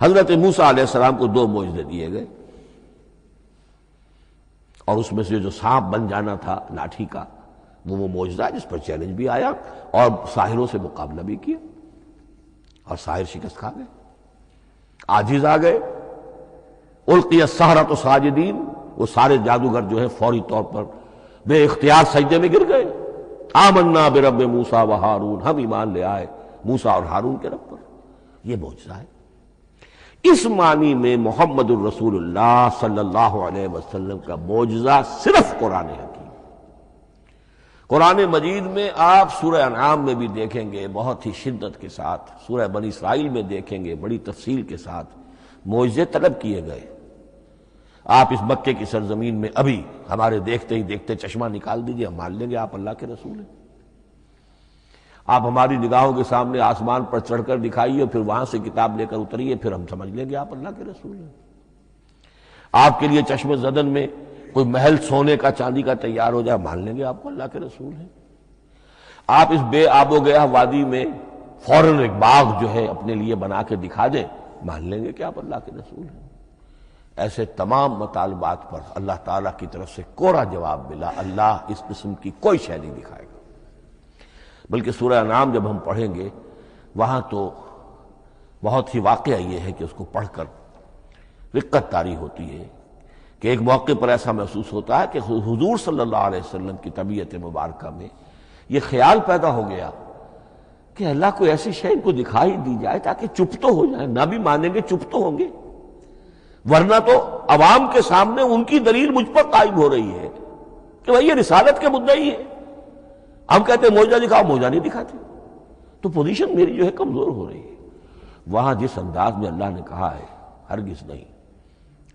حضرت موسیٰ علیہ السلام کو دو معجزے دیے گئے، اور اس میں سے جو سانپ بن جانا تھا لاٹھی کا وہ معجزہ ہے جس پر چیلنج بھی آیا اور ساحروں سے مقابلہ بھی کیا، اور ساحر شکست کھا گئے، عاجز آ گئے۔ القی السحرۃ ساجدین، وہ سارے جادوگر جو ہے فوری طور پر بے اختیار سجدے میں گر گئے۔ آمنا برب موسیٰ و ہارون، ہم ایمان لے آئے موسیٰ اور ہارون کے رب پر۔ یہ معجزہ ہے۔ اس معنی میں محمد الرسول اللہ صلی اللہ علیہ وسلم کا معجزہ صرف قرآن حکیم۔ قرآن مجید میں آپ سورہ انعام میں بھی دیکھیں گے بہت ہی شدت کے ساتھ، سورہ بنی اسرائیل میں دیکھیں گے بڑی تفصیل کے ساتھ معجزے طلب کیے گئے۔ آپ اس مکے کی سرزمین میں ابھی ہمارے دیکھتے ہی دیکھتے چشمہ نکال دیجئے، ہم مان لیں گے آپ اللہ کے رسول ہیں۔ آپ ہماری نگاہوں کے سامنے آسمان پر چڑھ کر دکھائیے، پھر وہاں سے کتاب لے کر اتریے، پھر ہم سمجھ لیں گے آپ اللہ کے رسول ہیں۔ آپ کے لیے چشم زدن میں کوئی محل سونے کا چاندی کا تیار ہو جائے، مان لیں گے آپ کو اللہ کے رسول ہیں۔ آپ اس بے آب و گیا وادی میں فوراً ایک باغ جو ہے اپنے لیے بنا کے دکھا دیں، مان لیں گے کہ آپ اللہ کے رسول ہیں۔ ایسے تمام مطالبات پر اللہ تعالیٰ کی طرف سے کوڑا جواب ملا، اللہ اس قسم کی کوئی شے نہیں دکھائے گا۔ بلکہ سورہ انعام جب ہم پڑھیں گے وہاں تو بہت ہی واقعہ یہ ہے کہ اس کو پڑھ کر رقت طاری ہوتی ہے کہ ایک موقع پر ایسا محسوس ہوتا ہے کہ حضور صلی اللہ علیہ وسلم کی طبیعت مبارکہ میں یہ خیال پیدا ہو گیا کہ اللہ کو ایسی شے ان کو دکھائی دی جائے تاکہ چپ تو ہو جائے، نہ بھی مانیں گے چپ تو ہوں گے، ورنہ تو عوام کے سامنے ان کی دلیل مجھ پر قائم ہو رہی ہے کہ بھائی یہ رسالت کے مدعی ہے، ہم کہتے ہیں معجزہ دکھاؤ، معجزہ نہیں دکھاتے، تو پوزیشن میری جو ہے کمزور ہو رہی ہے۔ وہاں جس انداز میں اللہ نے کہا ہے، ہرگز نہیں،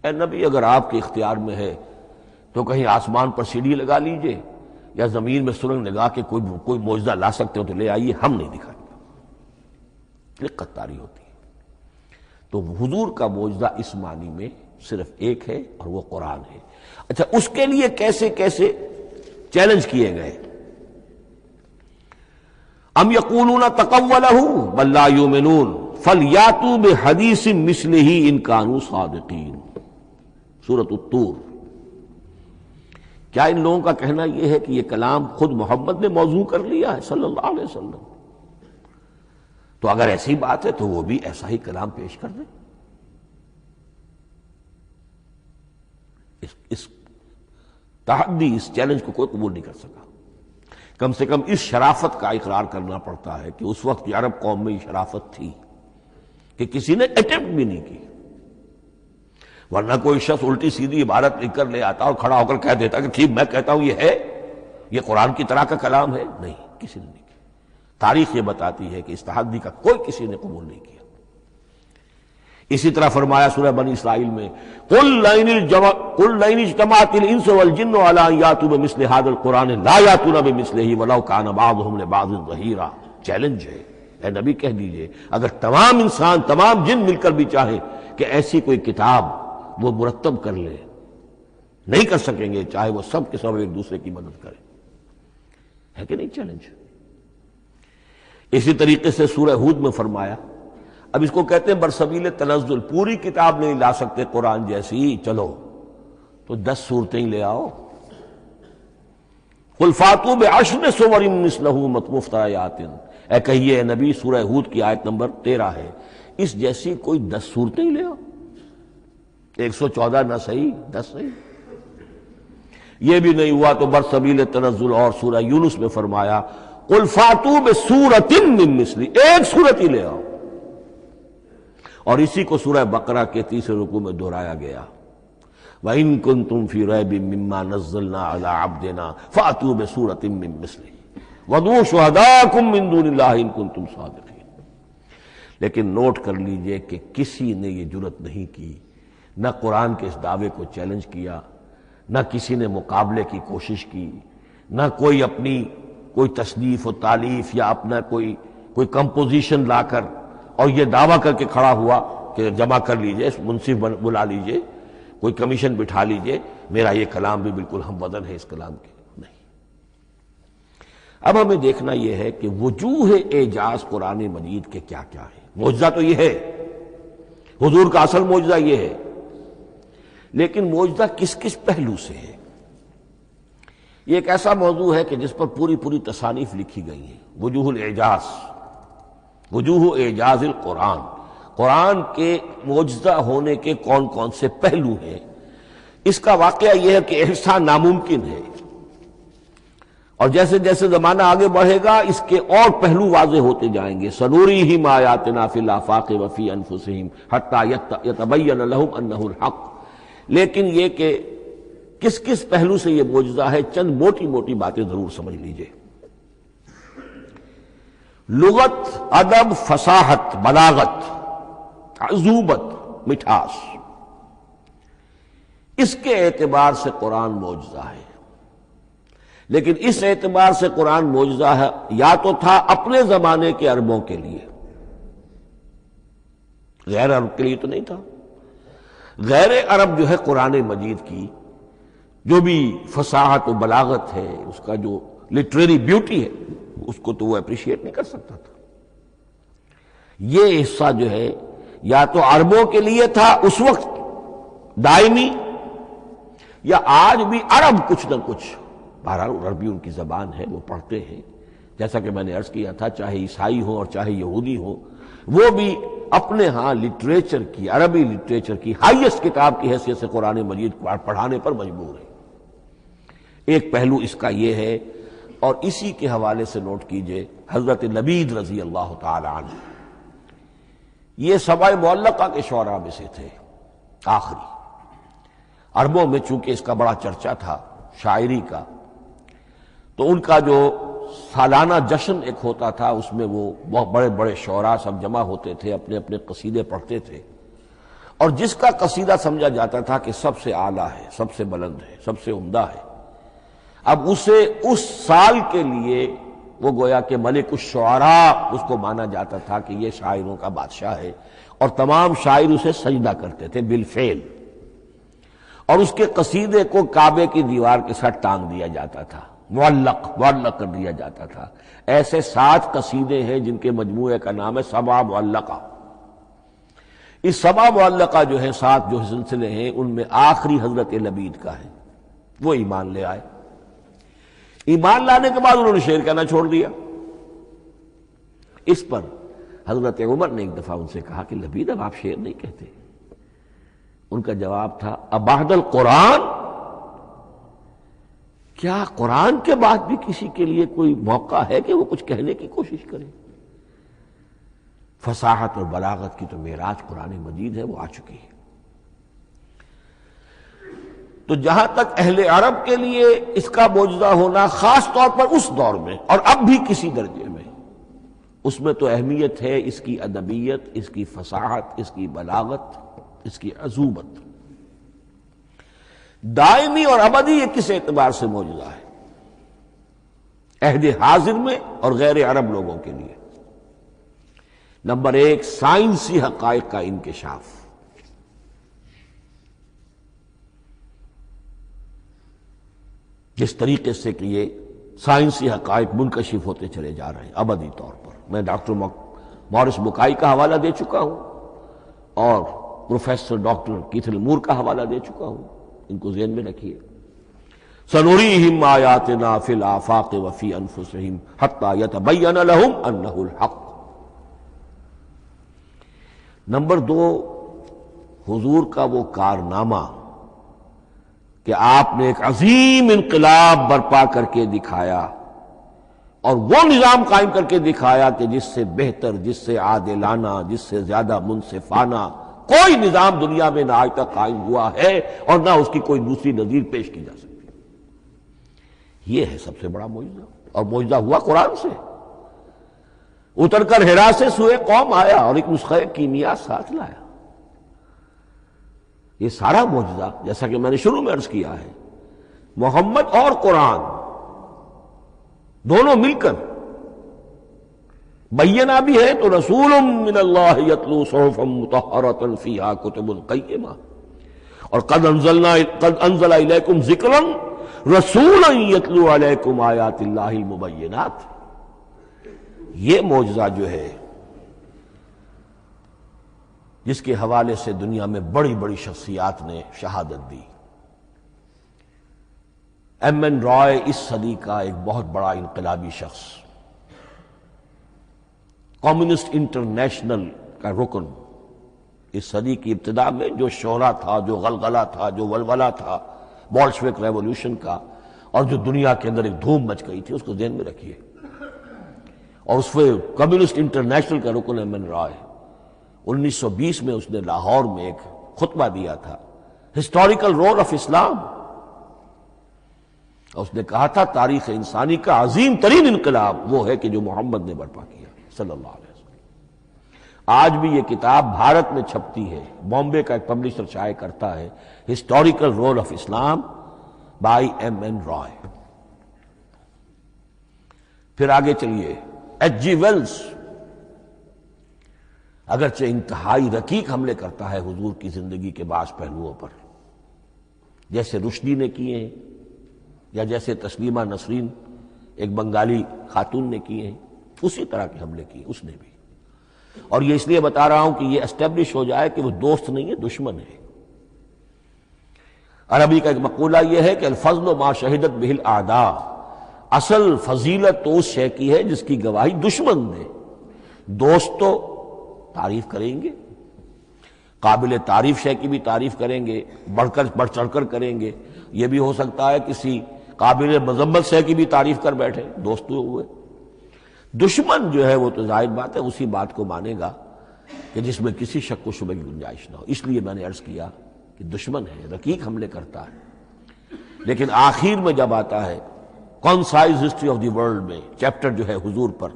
اے نبی اگر آپ کے اختیار میں ہے تو کہیں آسمان پر سیڑھی لگا لیجئے یا زمین میں سرنگ لگا کے کوئی معجزہ لا سکتے ہو تو لے آئیے، ہم نہیں دکھائیں گے۔ رقت طاری ہوتی ہے۔ تو حضور کا معجزہ اس معنی میں صرف ایک ہے اور وہ قرآن ہے۔ اچھا، اس کے لیے کیسے کیسے چیلنج کیے گئے؟ ام یقولون تقولہ بل لا یؤمنون فلیاتوا بحدیث مثلہ ان کانوا صادقین، سورۃ الطور۔ کیا ان لوگوں کا کہنا یہ ہے کہ یہ کلام خود محمد نے موضوع کر لیا ہے صلی اللہ علیہ وسلم؟ تو اگر ایسی بات ہے تو وہ بھی ایسا ہی کلام پیش کر دیں۔ اس تحدی، اس چیلنج کو کوئی قبول نہیں کر سکا۔ کم سے کم اس شرافت کا اقرار کرنا پڑتا ہے کہ اس وقت کی عرب قوم میں یہ شرافت تھی کہ کسی نے اٹیمپٹ بھی نہیں کی، ورنہ کوئی شخص الٹی سیدھی عبارت لکھ کر لے آتا اور کھڑا ہو کر کہہ دیتا کہ ٹھیک میں کہتا ہوں یہ ہے، یہ قرآن کی طرح کا کلام ہے۔ نہیں، کسی نے نہیں کیا۔ تاریخ یہ بتاتی ہے کہ اس تحدی کا کوئی کسی نے قبول نہیں کیا۔ اسی طرح فرمایا سورہ بنی اسرائیل میں قل لئن اجتمعت الانس والجن على ان یاتوا بمثل هذا القرآن لا یاتون بمثلہ ولو کان بعضهم لبعض ظہیرا۔ چیلنج ہے، اے نبی کہہ دیجئے اگر تمام انسان، تمام جن مل کر بھی چاہیں کہ ایسی کوئی کتاب وہ مرتب کر لے، نہیں کر سکیں گے، چاہے وہ سب کے سب ایک دوسرے کی مدد کریں۔ ہے کہ نہیں چیلنج؟ اسی طریقے سے سورہ ہود میں فرمایا، اب اس کو کہتے ہیں برسبیل تنزل، پوری کتاب نہیں لا سکتے قرآن جیسی، چلو تو 10 سورتیں ہی لے آؤ۔ قل فاتوا بعشر سور مثلہ مفتریات، اے کہیے اے نبی، سورہ ہود کی آیت نمبر 13 ہے، اس جیسی کوئی 10 سورتیں ہی لے آؤ۔ 114 نہ صحیح، 10 صحیح۔ یہ بھی نہیں ہوا تو برسبیل تنزل اور سورہ یونس میں فرمایا قل فاتوا بسورۃ من مثلہ، ایک سورت ہی لے آؤ۔ اور اسی کو سورہ بقرہ کے 30 رکوع میں دہرایا گیا، وَإِن كُنتُمْ فِي رَيْبٍ مِّمَّا نَزَّلْنَا عَلَىٰ عَبْدِنَا فَأْتُوا بِسُورَةٍ مِّن مِّثْلِهِ وَادْعُوا شُهَدَاءَكُم مِّن دُونِ اللَّهِ إِن كُنتُمْ صَادِقِينَ۔ لیکن نوٹ کر لیجئے کہ کسی نے یہ جرأت نہیں کی، نہ قرآن کے اس دعوے کو چیلنج کیا، نہ کسی نے مقابلے کی کوشش کی، نہ کوئی اپنی کوئی تصنیف و تالیف یا اپنا کوئی کمپوزیشن لا کر اور یہ دعویٰ کر کے کھڑا ہوا کہ جمع کر لیجئے، منصف بلا لیجئے، کوئی کمیشن بٹھا لیجئے، میرا یہ کلام بھی بالکل ہم وزن ہے اس کلام کے، نہیں۔ اب ہمیں دیکھنا یہ ہے کہ وجوہ اعجاز قرآن مجید کے کیا کیا ہیں۔ معجزہ تو یہ ہے، حضور کا اصل معجزہ یہ ہے، لیکن معجزہ کس کس پہلو سے ہے؟ یہ ایک ایسا موضوع ہے کہ جس پر پوری تصانیف لکھی گئی ہیں، وجوہ الاعجاز، وجوہ اعجاز القرآن، قرآن کے معجزہ ہونے کے کون کون سے پہلو ہیں۔ اس کا واقعہ یہ ہے کہ احسان ناممکن ہے، اور جیسے جیسے زمانہ آگے بڑھے گا اس کے اور پہلو واضح ہوتے جائیں گے۔ سنوریہم آیاتنا فی الآفاق وفی انفسہم حتی یتبین لہم انہ الحق۔ لیکن یہ کہ کس کس پہلو سے یہ معجزہ ہے، چند موٹی موٹی باتیں ضرور سمجھ لیجئے۔ لغت، ادب، فصاحت، بلاغت، عذوبت، مٹھاس، اس کے اعتبار سے قرآن معجزہ ہے۔ لیکن اس اعتبار سے قرآن معجزہ ہے یا تو تھا اپنے زمانے کے عربوں کے لیے، غیر عرب کے لیے تو نہیں تھا۔ غیر عرب جو ہے قرآن مجید کی جو بھی فصاحت و بلاغت ہے، اس کا جو لٹریری بیوٹی ہے، اس کو تو وہ اپریشیٹ نہیں کر سکتا تھا۔ یہ حصہ جو ہے یا تو عربوں کے لیے تھا اس وقت دائمی، یا آج بھی عرب کچھ نہ کچھ، بہرحال عربی ان کی زبان ہے، وہ پڑھتے ہیں، جیسا کہ میں نے عرض کیا تھا، چاہے عیسائی ہو اور چاہے یہودی ہو، وہ بھی اپنے ہاں لٹریچر کی، عربی لٹریچر کی ہائیسٹ کتاب کی حیثیت سے قرآن مجید پڑھانے پر مجبور ہے۔ ایک پہلو اس کا یہ ہے، اور اسی کے حوالے سے نوٹ کیجئے حضرت لبید رضی اللہ تعالی عنہ، یہ سبع معلقہ کے شعراء میں سے تھے آخری۔ عربوں میں چونکہ اس کا بڑا چرچا تھا شاعری کا، تو ان کا جو سالانہ جشن ایک ہوتا تھا، اس میں وہ بہت بڑے بڑے شعراء سب جمع ہوتے تھے، اپنے اپنے قصیدے پڑھتے تھے، اور جس کا قصیدہ سمجھا جاتا تھا کہ سب سے اعلیٰ ہے، سب سے بلند ہے، سب سے عمدہ ہے، اب اسے اس سال کے لیے وہ گویا کہ ملک الشعراء اس کو مانا جاتا تھا کہ یہ شاعروں کا بادشاہ ہے، اور تمام شاعر اسے سجدہ کرتے تھے بالفعل، اور اس کے قصیدے کو کعبے کی دیوار کے ساتھ ٹانگ دیا جاتا تھا، معلق کر دیا جاتا تھا۔ ایسے 7 قصیدے ہیں جن کے مجموعے کا نام ہے سبع معلقہ۔ اس سبع معلقہ جو ہے 7 جو سلسلے ہیں، ان میں آخری حضرت لبید کا ہے، وہ ایمان لے آئے۔ ایمان لانے کے بعد انہوں نے شعر کہنا چھوڑ دیا۔ اس پر حضرت عمر نے ایک دفعہ ان سے کہا کہ لبید اب آپ شعر نہیں کہتے۔ ان کا جواب تھا ابعد القرآن، کیا قرآن کے بعد بھی کسی کے لیے کوئی موقع ہے کہ وہ کچھ کہنے کی کوشش کرے؟ فصاحت اور بلاغت کی تو معراج قرآن مجید ہے، وہ آ چکی ہے۔ تو جہاں تک اہل عرب کے لیے اس کا معجزہ ہونا خاص طور پر اس دور میں اور اب بھی کسی درجے میں، اس میں تو اہمیت ہے اس کی ادبیت، اس کی فصاحت، اس کی بلاغت، اس کی عذوبت۔ دائمی اور ابدی یہ کس اعتبار سے معجزہ ہے؟ عہد حاضر میں اور غیر عرب لوگوں کے لیے۔ نمبر 1، سائنسی حقائق کا انکشاف۔ جس طریقے سے کہ یہ سائنسی حقائق منکشف ہوتے چلے جا رہے ہیں ابدی طور پر، میں ڈاکٹر مورس بکائی کا حوالہ دے چکا ہوں اور پروفیسر ڈاکٹر کیتھل مور کا حوالہ دے چکا ہوں، ان کو ذہن میں رکھیے۔ سنوریہم آیاتنا فی الآفاق وفی انفسہم حتی یتبین لہم انہ الحق۔ نمبر 2، حضور کا وہ کارنامہ کہ آپ نے ایک عظیم انقلاب برپا کر کے دکھایا، اور وہ نظام قائم کر کے دکھایا کہ جس سے بہتر، جس سے عادلانہ، جس سے زیادہ منصفانہ کوئی نظام دنیا میں نہ آج تک قائم ہوا ہے، اور نہ اس کی کوئی دوسری نظیر پیش کی جا سکتی۔ یہ ہے سب سے بڑا معجزہ، اور معجزہ ہوا قرآن سے۔ اتر کر حرا سے سوئے قوم آیا اور ایک نسخہ کیمیا ساتھ لایا۔ یہ سارا معجزہ، جیسا کہ میں نے شروع میں عرض کیا ہے، محمد اور قرآن دونوں مل کر بینہ بھی ہے تو رسول من اللہ یتلو صحفا مطہرۃ فیہا کتب قیمہ، اور قد انزل الیکم ذکرا رسولا یتلو علیکم آیات اللہ المبینات۔ یہ معجزہ جو ہے جس کے حوالے سے دنیا میں بڑی بڑی شخصیات نے شہادت دی۔ ایم این رائے اس صدی کا ایک بہت بڑا انقلابی شخص، کمیونسٹ انٹرنیشنل کا رکن، اس صدی کی ابتدا میں جو شعلہ تھا، جو غلغلہ تھا، جو ولولہ تھا بولشوک ریولوشن کا، اور جو دنیا کے اندر ایک دھوم مچ گئی تھی، اس کو ذہن میں رکھیے۔ اور اس میں کمیونسٹ انٹرنیشنل کا رکن ایم این رائے، 1920 میں اس نے لاہور میں ایک خطبہ دیا تھا، ہسٹوریکل رول آف اسلام۔ اس نے کہا تھا تاریخ انسانی کا عظیم ترین انقلاب وہ ہے کہ جو محمد نے برپا کیا صلی اللہ علیہ وسلم۔ آج بھی یہ کتاب بھارت میں چھپتی ہے، بامبے کا ایک پبلشر شائع کرتا ہے، historical role of Islam by M N Roy. پھر آگے چلیے، ایچ جی ویلز اگرچہ انتہائی رقیق حملے کرتا ہے حضور کی زندگی کے بعض پہلوؤں پر، جیسے رشدی نے کیے ہیں یا جیسے تسلیمہ نسرین ایک بنگالی خاتون نے کیے ہیں، اسی طرح کے حملے کیے اس نے بھی۔ اور یہ اس لیے بتا رہا ہوں کہ یہ اسٹیبلش ہو جائے کہ وہ دوست نہیں ہے، دشمن ہے۔ عربی کا ایک مقولہ یہ ہے کہ الفضل ما شہدت بہ الاعداء، اصل فضیلت تو اس شے کی ہے جس کی گواہی دشمن دے۔ دوست تو تعریف کریں گے، قابل تعریف شے کی بھی تعریف کریں گے، بڑھ چڑھ کر کریں گے۔ یہ بھی ہو سکتا ہے کسی قابل مذمت شے کی بھی تعریف کر بیٹھے، دوست ہوئے۔ دشمن جو ہے وہ تو ظاہر بات ہے اسی بات کو مانے گا کہ جس میں کسی شک و شبہ کی گنجائش نہ ہو۔ اس لیے میں نے عرض کیا کہ دشمن ہے، رقیق حملے کرتا ہے، لیکن آخر میں جب آتا ہے concise history of the world میں چیپٹر جو ہے حضور پر،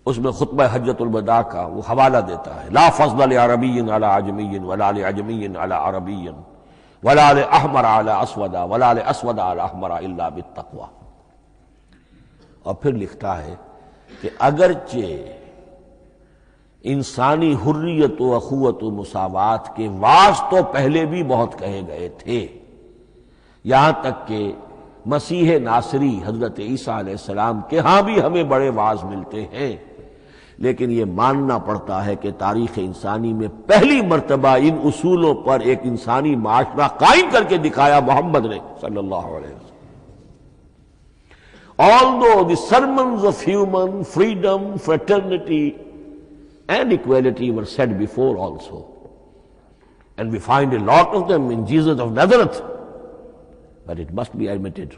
اس میں خطبہ حجۃ الوداع کا وہ حوالہ دیتا ہے، لا فضل لعربی علی عجمی ولا لعجمی علی عربی ولا لاحمر علی اسود ولا لاسود علی احمر الا بالتقوی۔ اور پھر لکھتا ہے کہ اگرچہ انسانی حریت و اخوت و مساوات کے واعظ تو پہلے بھی بہت کہے گئے تھے، یہاں تک کہ مسیح ناصری حضرت عیسیٰ علیہ السلام کے ہاں بھی ہمیں بڑے واعظ ملتے ہیں، لیکن یہ ماننا پڑتا ہے کہ تاریخ انسانی میں پہلی مرتبہ ان اصولوں پر ایک انسانی معاشرہ قائم کر کے دکھایا محمد نے صلی اللہ علیہ وسلم۔ Although the sermons of human freedom, fraternity and equality were said before also, and we find a lot of them in Jesus of Nazareth, but it must be admitted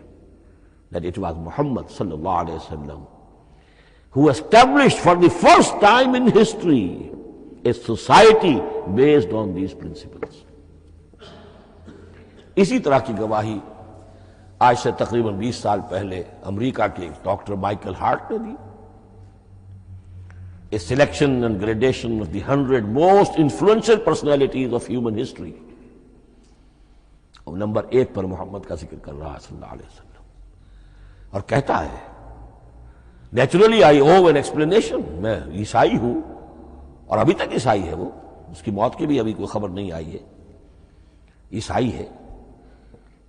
that it was Muhammad sallallahu alayhi wa sallam who established for the first time in history a society based on these principles. اسی طرح کی گواہی آج سے تقریباً 20 سال پہلے امریکہ کے ڈاکٹر مائیکل ہارٹ نے دی، a selection and gradation of the 100 most influential personalities of human history. اور نمبر 1 پر محمد کا ذکر کر رہا ہے صلی اللہ علیہ وسلم، اور کہتا ہے naturally I owe an explanation, میں عیسائی ہوں اور ابھی تک عیسائی ہے، وہ اس کی موت کی بھی ابھی کوئی خبر نہیں آئی ہے، عیسائی ہے،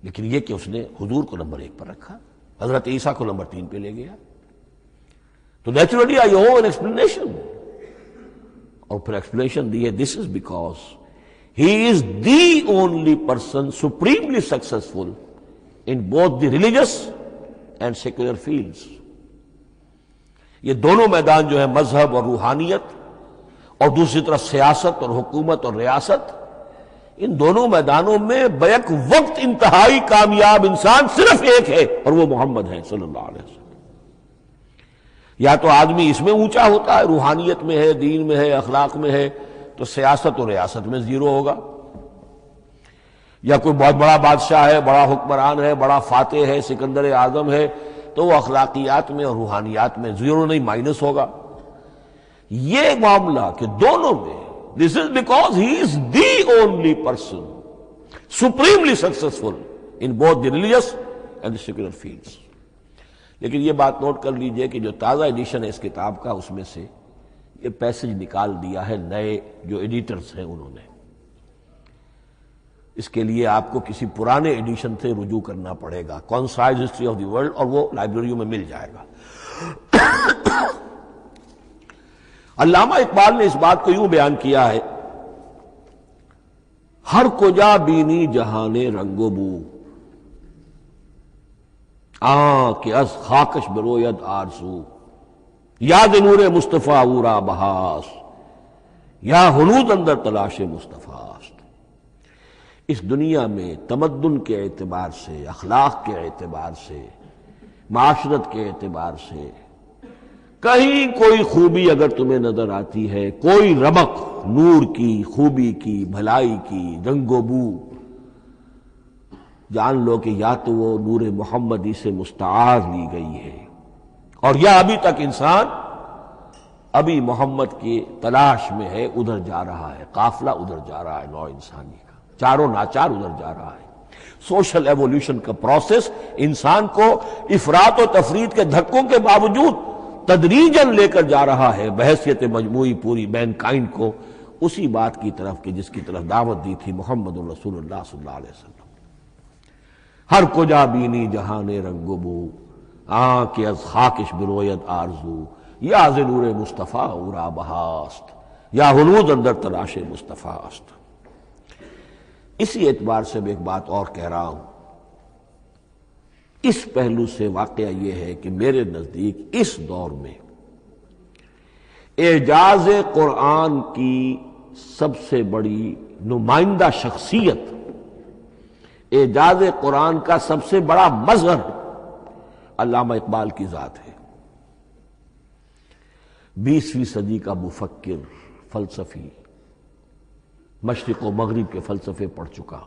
لیکن یہ کہ اس نے حضور کو نمبر 1 پر رکھا، حضرت عیسیٰ کو نمبر 3 پہ لے گیا، تو naturally I owe an explanation. اور پھر ایکسپلینیشن دی ہے، this is because he is the only person supremely successful in both the religious and secular fields. یہ دونوں میدان جو ہے مذہب اور روحانیت، اور دوسری طرف سیاست اور حکومت اور ریاست، ان دونوں میدانوں میں بیک وقت انتہائی کامیاب انسان صرف ایک ہے، اور وہ محمد ہے صلی اللہ علیہ وسلم۔ یا تو آدمی اس میں اونچا ہوتا ہے، روحانیت میں ہے، دین میں ہے، اخلاق میں ہے، تو سیاست اور ریاست میں زیرو ہوگا، یا کوئی بہت بڑا بادشاہ ہے، بڑا حکمران ہے، بڑا فاتح ہے، سکندر اعظم ہے، تو وہ اخلاقیات میں اور روحانیات میں زیرو نہیں، مائنس ہوگا۔ یہ معاملہ کہ دونوں میں this is because he is the only person supremely successful in both the religious and the secular fields. لیکن یہ بات نوٹ کر لیجئے کہ جو تازہ ایڈیشن ہے اس کتاب کا، اس میں سے یہ پیسج نکال دیا ہے نئے جو ایڈیٹرز ہیں انہوں نے۔ اس کے لیے آپ کو کسی پرانے ایڈیشن سے رجوع کرنا پڑے گا، concise history of the world, اور وہ لائبریریوں میں مل جائے گا۔ علامہ اقبال نے اس بات کو یوں بیان کیا ہے ہر کجا بینی جہان رنگ و بو، کہ از خاکش بروید آرزو، یاد نور مصطفیٰ اورا بہاس، یا ہنود اندر تلاش مصطفیٰ است۔ اس دنیا میں تمدن کے اعتبار سے، اخلاق کے اعتبار سے، معاشرت کے اعتبار سے کہیں کوئی خوبی اگر تمہیں نظر آتی ہے، کوئی رمق نور کی، خوبی کی، بھلائی کی، رنگ و بو، جان لو کہ یا تو وہ نور محمدی سے مستعار لی گئی ہے، اور یا ابھی تک انسان ابھی محمد کی تلاش میں ہے، ادھر جا رہا ہے، قافلہ ادھر جا رہا ہے نوع انسانی کا، چاروں ناچار ادھر جا رہا ہے۔ سوشل ایوولوشن کا پروسیس انسان کو افراط و تفرید کے دھکوں کے باوجود تدریجاً لے کر جا رہا ہے بحیثیت مجموعی پوری مین کائنڈ کو اسی بات کی طرف کہ جس کی طرف دعوت دی تھی محمد الرسول اللہ صلی اللہ علیہ وسلم۔ ہر کجا بینی جہان رنگ و بو، کہ از خاکش بروید آرزو، یا ز نور مصطفیٰ اورا بہاست، یا ہنود اندر تلاش مصطفیٰ است۔ اسی اعتبار سے میں ایک بات اور کہہ رہا ہوں، اس پہلو سے واقعہ یہ ہے کہ میرے نزدیک اس دور میں اعجاز قرآن کی سب سے بڑی نمائندہ شخصیت، اعجاز قرآن کا سب سے بڑا مظہر علامہ اقبال کی ذات ہے۔ 20ویں صدی کا مفکر، فلسفی، مشرق و مغرب کے فلسفے پڑھ چکا،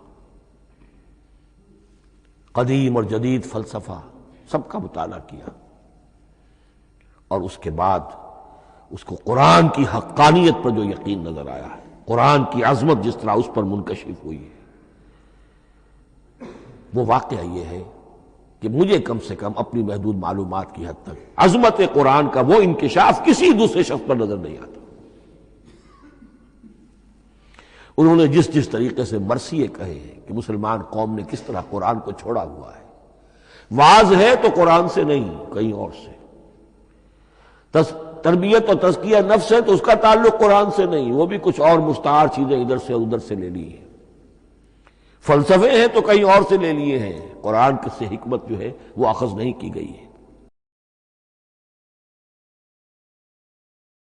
قدیم اور جدید فلسفہ سب کا مطالعہ کیا، اور اس کے بعد اس کو قرآن کی حقانیت پر جو یقین نظر آیا ہے، قرآن کی عظمت جس طرح اس پر منکشف ہوئی ہے، وہ واقعہ یہ ہے کہ مجھے کم سے کم اپنی محدود معلومات کی حد تک عظمت قرآن کا وہ انکشاف کسی دوسرے شخص پر نظر نہیں آتا۔ انہوں نے جس جس طریقے سے مرثیے کہے ہیں کہ مسلمان قوم نے کس طرح قرآن کو چھوڑا ہوا ہے، واعظ ہے تو قرآن سے نہیں کہیں اور سے، تربیت اور تزکیہ نفس ہے تو اس کا تعلق قرآن سے نہیں، وہ بھی کچھ اور مستعار چیزیں ادھر سے ادھر سے لے لی ہیں، فلسفے ہیں تو کہیں اور سے لے لیے ہیں، قرآن سے حکمت جو ہے وہ اخذ نہیں کی گئی ہے۔